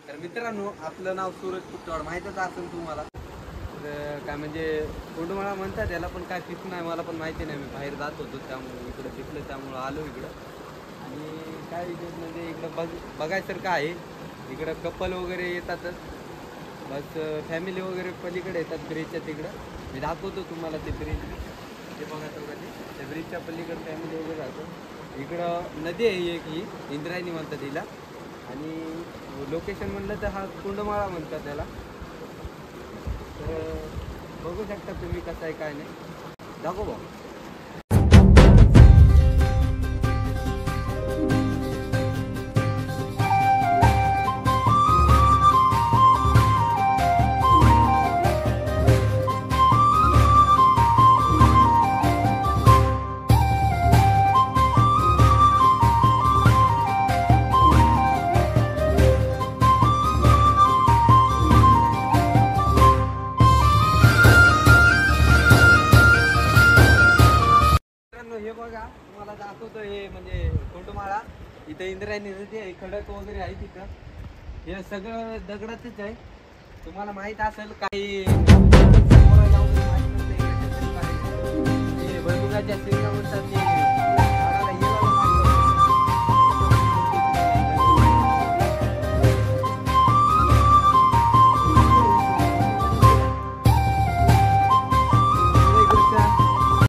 तर मित्रांनो, आपलं नाव सूरज कुटवाड माहीतच असेल तुम्हाला. तर काय म्हणजे कोंडमाळा म्हणतात याला, पण काय फिक्स नाही, मला पण माहिती नाही. मी बाहेर जात होतो त्यामुळे इकडं दिसलं, त्यामुळं आलो इकडं. आणि काय विशेष म्हणजे इकडं बघायसारखं आहे. इकडं कपल वगैरे येतातच, बस फॅमिली वगैरे पलीकडे येतात ब्रिजच्या तिकडं. मी दाखवतो तुम्हाला ते ब्रिज, ते बघा तेवढं. त्या ब्रिजच्या पलीकडं फॅमिली वगैरे राहतो. इकडं नदी आहे एक, ही इंद्रायणी म्हणतात हिला. आणि लोकेशन म्हणलं तर हा कोंडमाळा म्हणतात त्याला. तर बघू शकता तुम्ही कसं आहे काय नाही. दाखव भाऊ. हे बघा, तुम्हाला दाखवतो हे म्हणजे कोंडमाळा. इथं इंद्रायणी नदी आहे, खडक वगैरे आहे तिथं. हे सगळं दगडाचंच आहे. तुम्हाला माहित असेल काही भुईमुगाच्या शेंगा म्हणतात ते